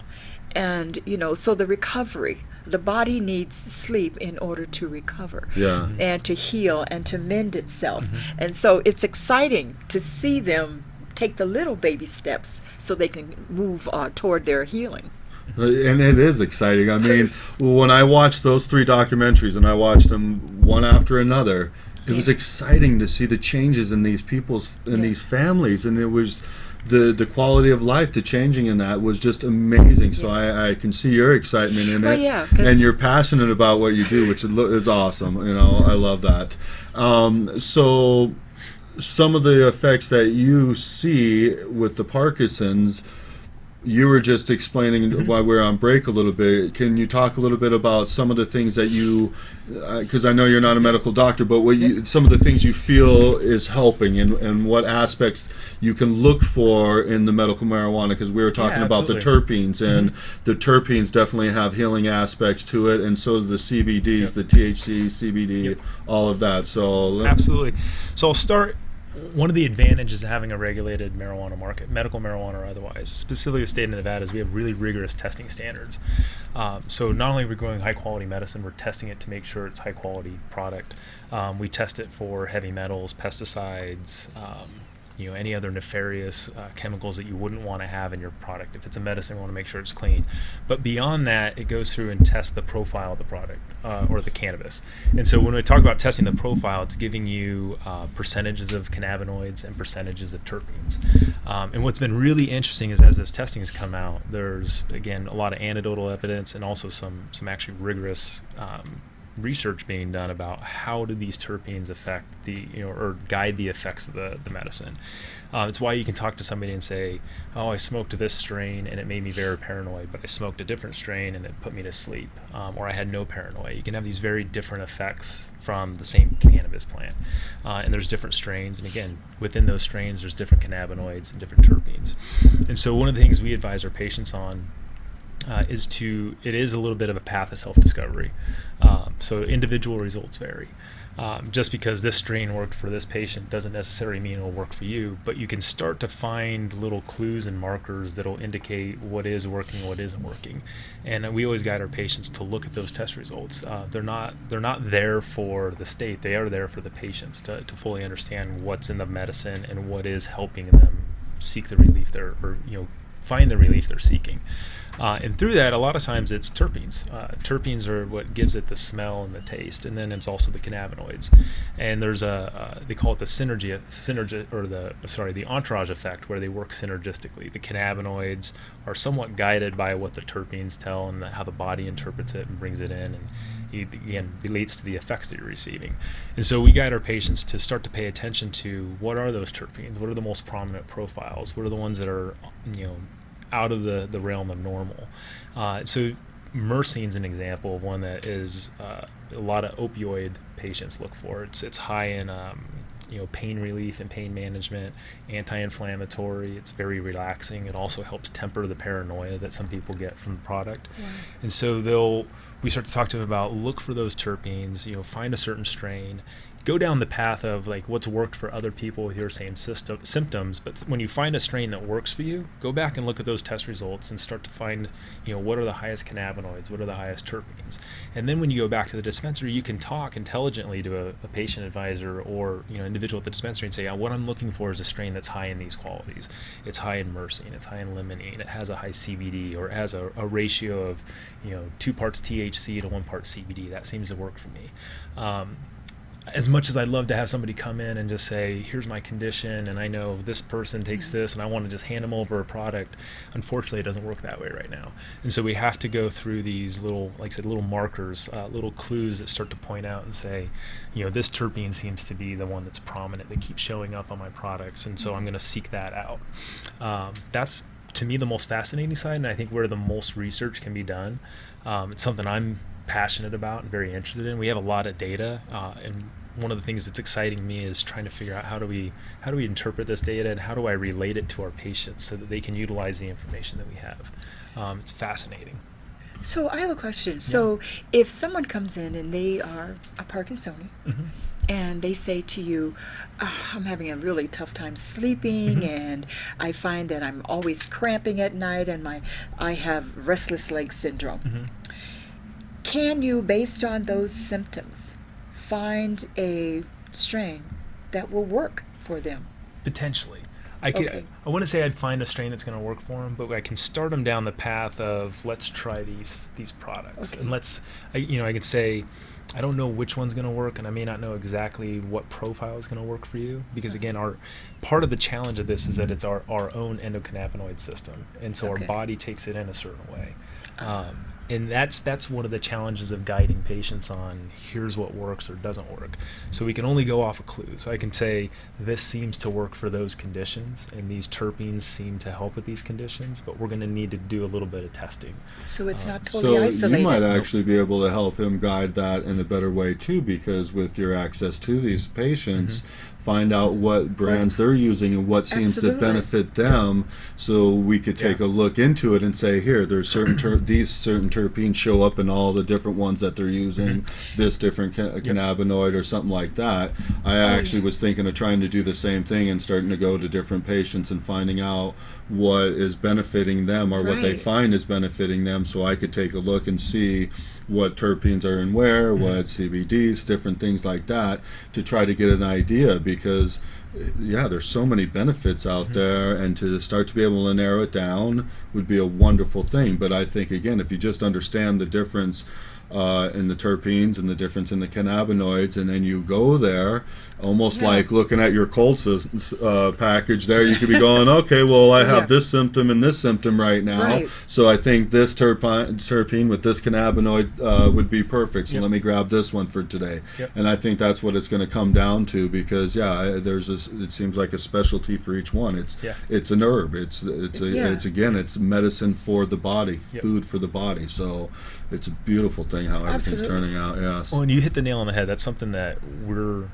And, so the recovery, the body needs sleep in order to recover and to heal and to mend itself. And so it's exciting to see them take the little baby steps so they can move toward their healing. And it is exciting. I mean, when I watched those 3 documentaries, and I watched them one after another, it was exciting to see the changes in these these families, and it was the quality of life, the changing in that was just amazing. So I can see your excitement in it, and you're passionate about what you do, which is awesome. I love that. So some of the effects that you see with the Parkinson's, you were just explaining while we're on break a little bit. Can you talk a little bit about some of the things that you, because I know you're not a medical doctor, but some of the things you feel is helping, and what aspects you can look for in the medical marijuana? Because we were talking about the terpenes, and the terpenes definitely have healing aspects to it, and so do the CBDs, the THC, CBD, all of that. So absolutely. So I'll start. One of the advantages of having a regulated marijuana market, medical marijuana or otherwise, specifically the state of Nevada, is we have really rigorous testing standards. So not only are we growing high quality medicine, we're testing it to make sure it's high quality product. We test it for heavy metals, pesticides, any other nefarious chemicals that you wouldn't want to have in your product. If it's a medicine, we want to make sure it's clean. But beyond that, it goes through and tests the profile of the product or the cannabis. And so when we talk about testing the profile, it's giving you percentages of cannabinoids and percentages of terpenes. And what's been really interesting is, as this testing has come out, there's, again, a lot of anecdotal evidence and also some actually rigorous research being done about how do these terpenes affect or guide the effects of the medicine. It's why you can talk to somebody and say, oh, I smoked this strain and it made me very paranoid, but I smoked a different strain and it put me to sleep, or I had no paranoia. You can have these very different effects from the same cannabis plant, and there's different strains, and again, within those strains there's different cannabinoids and different terpenes. And so one of the things we advise our patients on it is a little bit of a path of self-discovery. So individual results vary. Just because this strain worked for this patient doesn't necessarily mean it'll work for you, but you can start to find little clues and markers that'll indicate what is working, what isn't working. And we always guide our patients to look at those test results. They're not there for the state, they are there for the patients to fully understand what's in the medicine and what is helping them seek the relief find the relief they're seeking. And through that, a lot of times it's terpenes. Terpenes are what gives it the smell and the taste, and then it's also the cannabinoids. And there's they call it the entourage effect, where they work synergistically. The cannabinoids are somewhat guided by what the terpenes tell and how the body interprets it and brings it in, and again relates to the effects that you're receiving. And so we guide our patients to start to pay attention to what are those terpenes, what are the most prominent profiles, what are the ones that are out of the realm of normal. So myrcene's an example of one that is a lot of opioid patients look for. It's high in pain relief and pain management, anti-inflammatory. It's very relaxing. It also helps temper the paranoia that some people get from the product. Yeah. And so we start to talk to them about, look for those terpenes, find a certain strain, go down the path of like what's worked for other people with your same symptoms, but when you find a strain that works for you, go back and look at those test results and start to find, what are the highest cannabinoids, what are the highest terpenes, and then when you go back to the dispensary, you can talk intelligently to a patient advisor or individual at the dispensary and say, what I'm looking for is a strain that's high in these qualities. It's high in myrcene, it's high in limonene, it has a high CBD, or it has a ratio of 2 parts THC to 1 part CBD. That seems to work for me. As much as I'd love to have somebody come in and just say, here's my condition, and I know this person takes this, and I want to just hand them over a product, unfortunately it doesn't work that way right now. And so we have to go through these little, like I said, little markers, little clues that start to point out and say, this terpene seems to be the one that's prominent, that keeps showing up on my products, and so I'm going to seek that out. That's, to me, the most fascinating side, and I think where the most research can be done. It's something I'm passionate about and very interested in. We have a lot of data, and one of the things that's exciting me is trying to figure out how do we interpret this data, and how do I relate it to our patients so that they can utilize the information that we have. It's fascinating. So I have a question. So if someone comes in and they are a Parkinsonian, and they say to you, I'm having a really tough time sleeping, and I find that I'm always cramping at night, and I have restless leg syndrome. Can you, based on those symptoms, find a strain that will work for them? Potentially. I wouldn't say I'd find a strain that's going to work for them, but I can start them down the path of let's try these products, and I could say I don't know which one's going to work, and I may not know exactly what profile is going to work for you, because again, part of the challenge of this is that it's our own endocannabinoid system, and so our body takes it in a certain way. And that's one of the challenges of guiding patients on here's what works or doesn't work. So we can only go off of clues. I can say this seems to work for those conditions, and these terpenes seem to help with these conditions, but we're going to need to do a little bit of testing. So it's not totally isolated. So you might actually be able to help him guide that in a better way too, because with your access to these patients, find out what brands they're using and what seems to benefit them, so we could take a look into it and say, here, there's certain these certain terpenes show up in all the different ones that they're using, this different cannabinoid or something like that. I actually was thinking of trying to do the same thing and starting to go to different patients and finding out what is benefiting them or what they find is benefiting them, so I could take a look and see what terpenes are in where, what CBDs, different things like that, to try to get an idea, because there's so many benefits out there, and to start to be able to narrow it down would be a wonderful thing. But I think, again, if you just understand the difference in the terpenes and the difference in the cannabinoids, and then you go there, almost like looking at your Colts package there, you could be going, okay, well, I have this symptom and this symptom right now, so I think this terpene with this cannabinoid would be perfect, so let me grab this one for today. And I think that's what it's going to come down to, because it seems like a specialty for each one. It's an herb, it's it's medicine for the body, food for the body, so it's a beautiful thing how everything's turning out. Well, and you hit the nail on the head. That's something that we're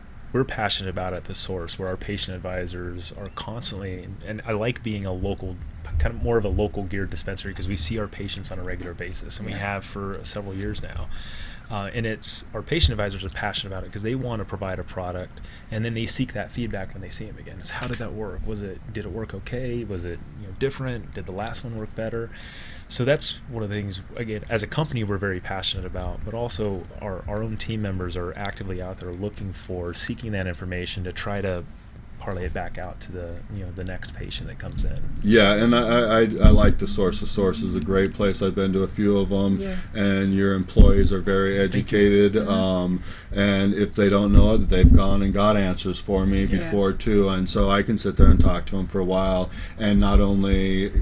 passionate about at the Source, where our patient advisors are constantly, and I like being a local, kind of more of a local geared dispensary, because we see our patients on a regular basis, and we have for several years now. And it's our patient advisors are passionate about it because they want to provide a product, and then they seek that feedback when they see them again. It's, how did that work? Did it work okay? Was it different? Did the last one work better? So that's one of the things, again, as a company we're very passionate about, but also our own team members are actively out there seeking that information to try to parlay it back out to the next patient that comes in. Yeah, and I like the Source. The Source is a great place. I've been to a few of them, and your employees are very educated. And if they don't know it, they've gone and got answers for me before too, and so I can sit there and talk to them for a while, and not only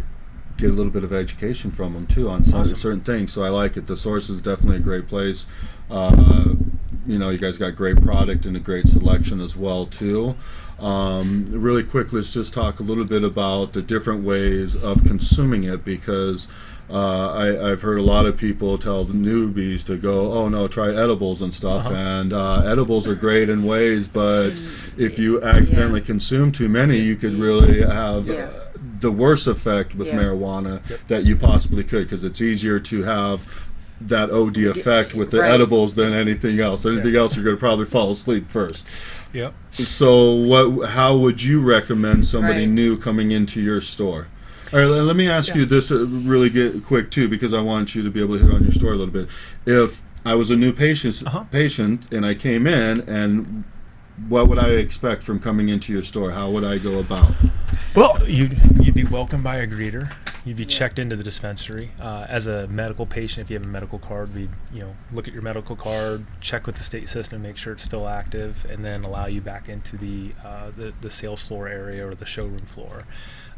get a little bit of education from them too on certain things. So I like it. The Source is definitely a great place. You guys got great product and a great selection as well too. Really quick, let's just talk a little bit about the different ways of consuming it, because I've heard a lot of people tell the newbies to go, oh no, try edibles and stuff, and edibles are great in ways, but if you accidentally consume too many, you could really have the worst effect with marijuana that you possibly could, because it's easier to have that OD effect with the Right. edibles than anything else. Anything else, you're going to probably fall asleep first. Yep. So how would you recommend somebody Right. new coming into your store? All right, let me ask you this really quick too, because I want you to be able to hit on your story a little bit. If I was a new patient and I came in, and what would I expect from coming into your store? How would I go about? Well, you'd be welcomed by a greeter. You'd be checked into the dispensary. As a medical patient, if you have a medical card, we'd look at your medical card, check with the state system, make sure it's still active, and then allow you back into the sales floor area or the showroom floor.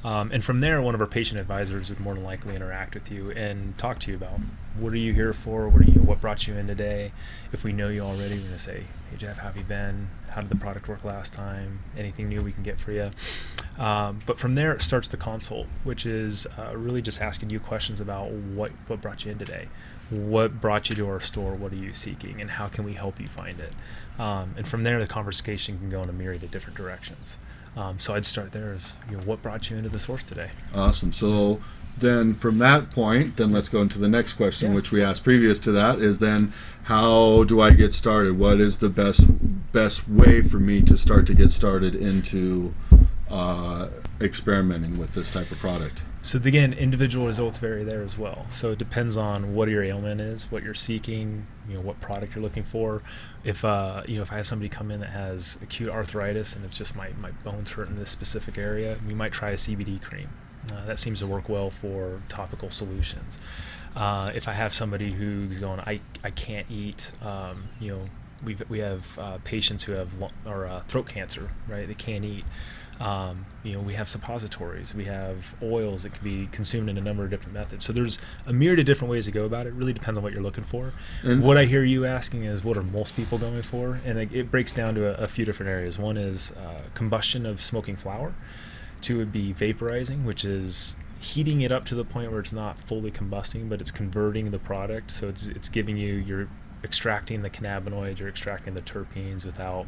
And from there, one of our patient advisors would more than likely interact with you and talk to you about what are you here for, what brought you in today. If we know you already, we're going to say, hey Jeff, how have you been? How did the product work last time? Anything new we can get for you? But from there, it starts the consult, which is really just asking you questions about what brought you in today. What brought you to our store? What are you seeking? And how can we help you find it? And from there, the conversation can go in a myriad of different directions. So I'd start there as, what brought you into the source today? Awesome. So then from that point, then let's go into the next question, which we asked previous to that, is then how do I get started? What is the best way for me to start to get started into experimenting with this type of product? So again, individual results vary there as well. So it depends on what your ailment is, what you're seeking, what product you're looking for. If if I have somebody come in that has acute arthritis and it's just my bones hurt in this specific area, we might try a CBD cream. That seems to work well for topical solutions. If I have somebody who's going, I can't eat, we have patients who have throat cancer, right? They can't eat. We have suppositories, we have oils that can be consumed in a number of different methods. So there's a myriad of different ways to go about it. It really depends on what you're looking for. And what I hear you asking is, what are most people going for? And it breaks down to a few different areas. One is combustion of smoking flower. Two would be vaporizing, which is heating it up to the point where it's not fully combusting, but it's converting the product. So it's giving you're extracting the cannabinoids, you're extracting the terpenes without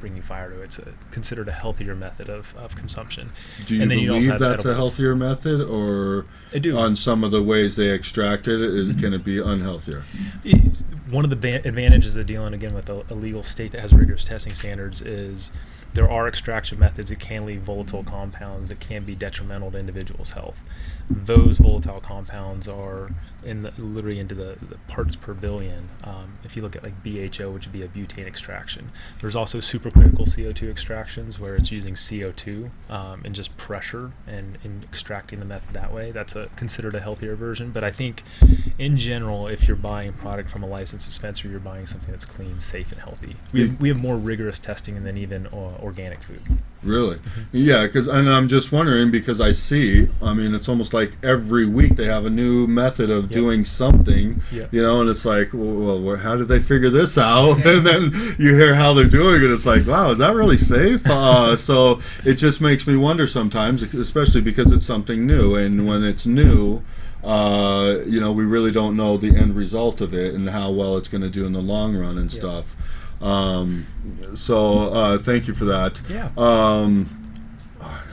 bringing fire to it. It's considered a healthier method of consumption. Do you believe that's a healthier method, or I do. On some of the ways they extract it, can it be unhealthier? One of the advantages of dealing again with a legal state that has rigorous testing standards is there are extraction methods that can leave volatile compounds that can be detrimental to individuals' health. Those volatile compounds are literally into the parts per billion. If you look at like BHO, which would be a butane extraction. There's also supercritical CO2 extractions where it's using CO2 and just pressure and extracting the method that way. That's considered a healthier version. But I think in general, if you're buying a product from a licensed dispenser, you're buying something that's clean, safe, and healthy. We have more rigorous testing than even organic food. Really? Yeah, and I'm just wondering because I see, it's almost like every week they have a new method of doing something, and it's like, well, how did they figure this out? And then you hear how they're doing it, it's like, wow, is that really safe? So it just makes me wonder sometimes, especially because it's something new, and when it's new, we really don't know the end result of it and how well it's going to do in the long run and stuff. So thank you for that. Yeah.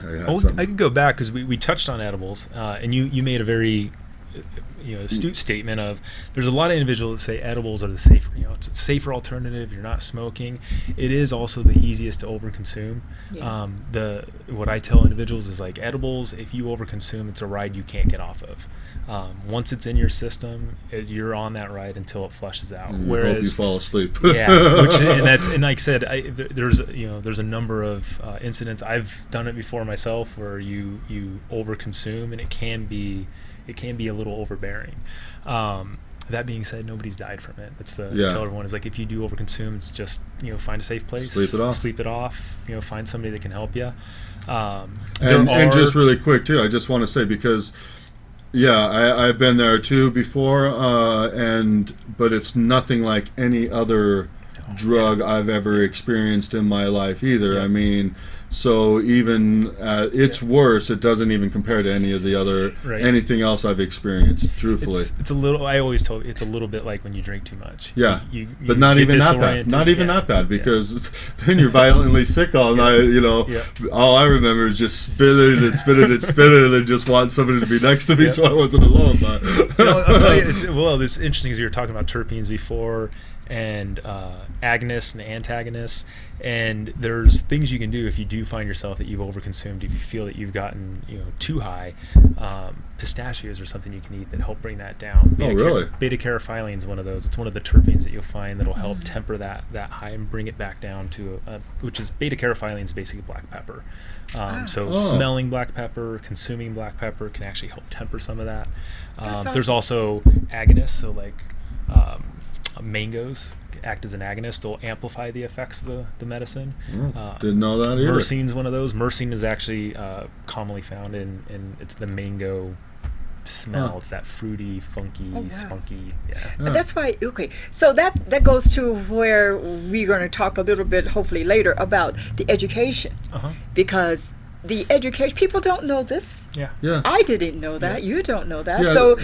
I could go back because we touched on edibles, and you made a very astute statement of there's a lot of individuals that say edibles are the safer, it's a safer alternative. You're not smoking. It is also the easiest to overconsume. Yeah. What I tell individuals is like edibles, if you overconsume, it's a ride you can't get off of. Once it's in your system, you're on that ride until it flushes out. Whereas hope you fall asleep. Yeah, and like I said, there's a number of incidents. I've done it before myself where you overconsume and it can be a little overbearing. That being said, nobody's died from it. That's tell everyone is like if you do overconsume, it's just find a safe place, sleep it off. Find somebody that can help you. And just really quick too, I just want to say because. Yeah, I've been there too before, but it's nothing like any other drug I've ever experienced in my life either. Yeah. So even at its worst, it doesn't even compare to any of the other anything else I've experienced. Truthfully, it's a little. I always tell it's a little bit like when you drink too much. Yeah, you but not get even that bad. Not even that bad, because then you're violently sick all night. You know, all I remember is just spitting and spitting and spitting, and then just wanting somebody to be next to me so I wasn't alone. But I'll tell you, this is interesting because you were talking about terpenes before, and agonists and antagonists, and there's things you can do if you do find yourself that you've overconsumed, if you feel that you've gotten too high. Pistachios are something you can eat that help bring that down. Really? Beta-carotene is one of those. It's one of the terpenes that you'll find that'll help temper that high and bring it back down to which is beta-carotene is basically black pepper. Smelling black pepper, consuming black pepper can actually help temper some of that. There's also agonists, so like mangoes act as an agonist. They'll amplify the effects of the medicine. Didn't know that either. Myrcene's one of those. Myrcene is actually commonly found in it's the mango smell. It's that fruity, funky, spunky. And that's why, so that goes to where we're going to talk a little bit, hopefully later, about the education. Because the education, people don't know this. I didn't know that. You don't know that. So,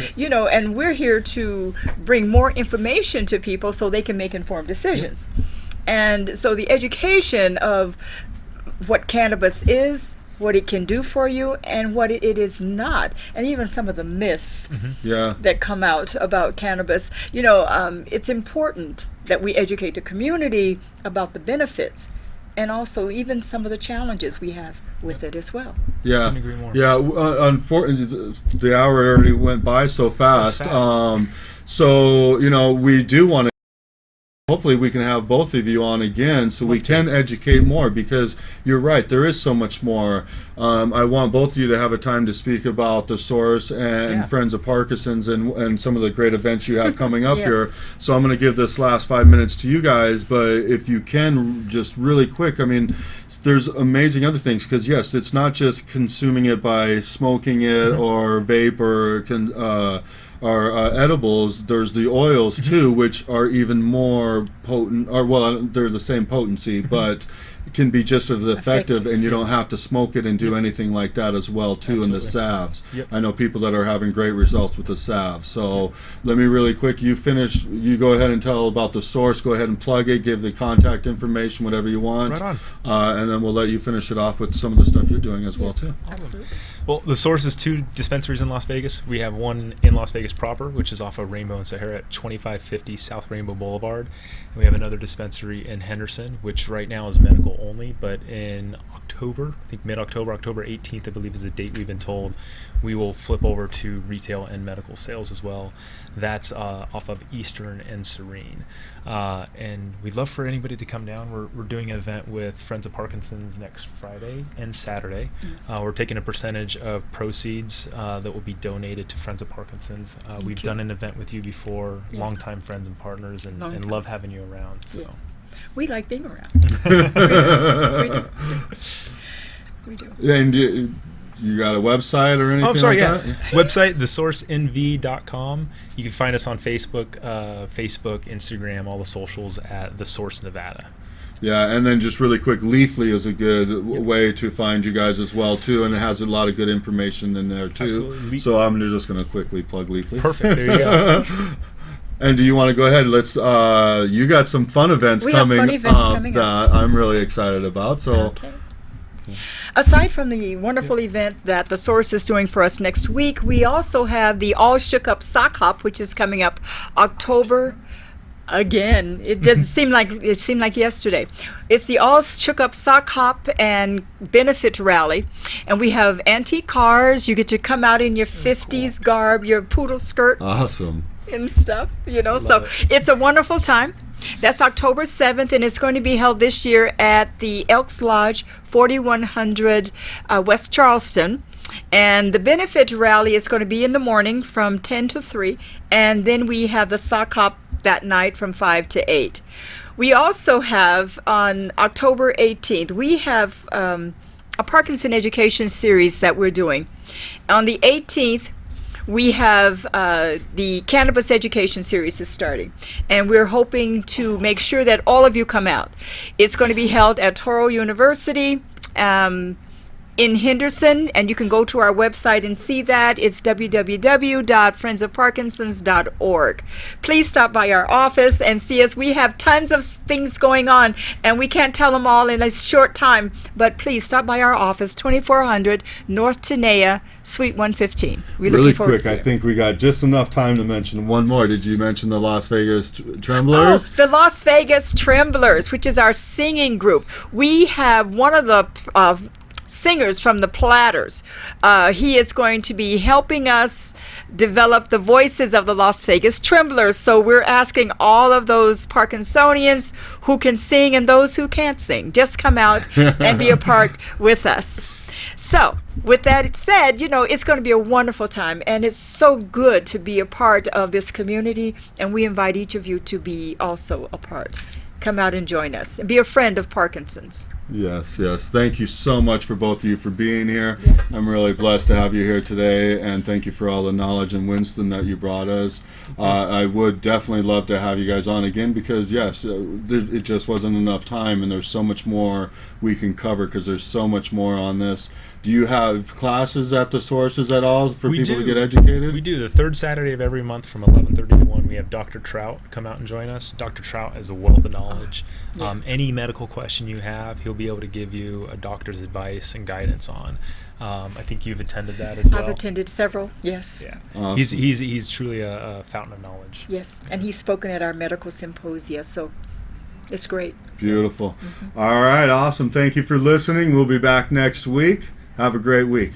and we're here to bring more information to people so they can make informed decisions. And so the education of what cannabis is, what it can do for you, and what it is not, and even some of the myths that come out about cannabis. It's important that we educate the community about the benefits, and also even some of the challenges we have with it as well. Unfortunately, the hour already went by so fast. So we do want to. Hopefully we can have both of you on again so we can educate more, because you're right, there is so much more. I want both of you to have a time to speak about the Source and Friends of Parkinson's and some of the great events you have coming up here. So I'm going to give this last 5 minutes to you guys, but if you can, just really quick, I mean, there's amazing other things, because yes, it's not just consuming it by smoking it or vape or edibles. There's the oils too, which are even more potent, or they're the same potency, but can be just as effective, and you don't have to smoke it and do anything like that as well too. And the salves, I know people that are having great results with the salves. So let me really quick, you go ahead and tell about the Source, go ahead and plug it, give the contact information, whatever you want, and then we'll let you finish it off with some of the stuff you're doing as well too. Absolutely. Well, the Source is 2 dispensaries in Las Vegas. We have one in Las Vegas proper, which is off of Rainbow and Sahara at 2550 South Rainbow Boulevard. And we have another dispensary in Henderson, which right now is medical only, but in October, I think mid-October, October 18th, I believe is the date we've been told, we will flip over to retail and medical sales as well. That's off of Eastern and Serene. And we'd love for anybody to come down. We're doing an event with Friends of Parkinson's next Friday and Saturday. We're taking a percentage of proceeds that will be donated to Friends of Parkinson's. We've done an event with you before, longtime friends and partners, and love having you around. So. Yes. We like being around. We do. And you got a website or anything that? Website, thesourcenv.com. You can find us on Facebook, Instagram, all the socials at The Source Nevada. Yeah, and then just really quick, Leafly is a good way to find you guys as well too, and it has a lot of good information in there too. Absolutely. So I'm just going to quickly plug Leafly. Perfect. There you go. And do you want to go ahead? Let's. You got some fun events coming up that I'm really excited about. So. Okay. Aside from the wonderful event that the Source is doing for us next week, we also have the All Shook Up Sock Hop, which is coming up October. Again, it doesn't seem like yesterday. It's the All Shook Up Sock Hop and Benefit Rally, and we have antique cars. You get to come out in your 50s garb, your poodle skirts, awesome, and stuff. It's a wonderful time. That's October 7th, and it's going to be held this year at the Elks Lodge, 4100 West Charleston. And the benefit rally is going to be in the morning from 10 to 3, and then we have the sock hop that night from 5 to 8. We also have on October 18th, we have a Parkinson education series that we're doing. On the 18th, we have the Cannabis Education Series is starting, and we're hoping to make sure that all of you come out. It's going to be held at Touro University in Henderson, and you can go to our website and see that. It's www.friendsofparkinsons.org. Please stop by our office and see us. We have tons of things going on, and we can't tell them all in a short time, but please stop by our office, 2400 North Tenaya, Suite 115. We're Really looking forward quick, to see I you. think we got just enough time to mention one more. Did you mention the Las Vegas Tremblers? Oh, the Las Vegas Tremblers, which is our singing group. We have one of the singers from the Platters. He is going to be helping us develop the voices of the Las Vegas Tremblers. So we're asking all of those Parkinsonians who can sing and those who can't sing, just come out and be a part with us. So, with that said, it's going to be a wonderful time, and it's so good to be a part of this community, and we invite each of you to be also a part. Come out and join us, and be a friend of Parkinson's. Yes. Thank you so much for both of you for being here. Yes. I'm really blessed to have you here today, and thank you for all the knowledge and wisdom that you brought us. I would definitely love to have you guys on again because, yes, it just wasn't enough time, and there's so much more we can cover because there's so much more on this. Do you have classes at the sources at all for people to get educated? We do. The third Saturday of every month from 11:30 to 1, we have Dr. Trout come out and join us. Dr. Trout has a wealth of knowledge. Any medical question you have, he'll be able to give you a doctor's advice and guidance on. I think you've attended that as well. I've attended several, yes. Yeah. Awesome. He's truly a fountain of knowledge. Yes, and he's spoken at our medical symposia, so it's great. Beautiful. All right, awesome. Thank you for listening. We'll be back next week. Have a great week.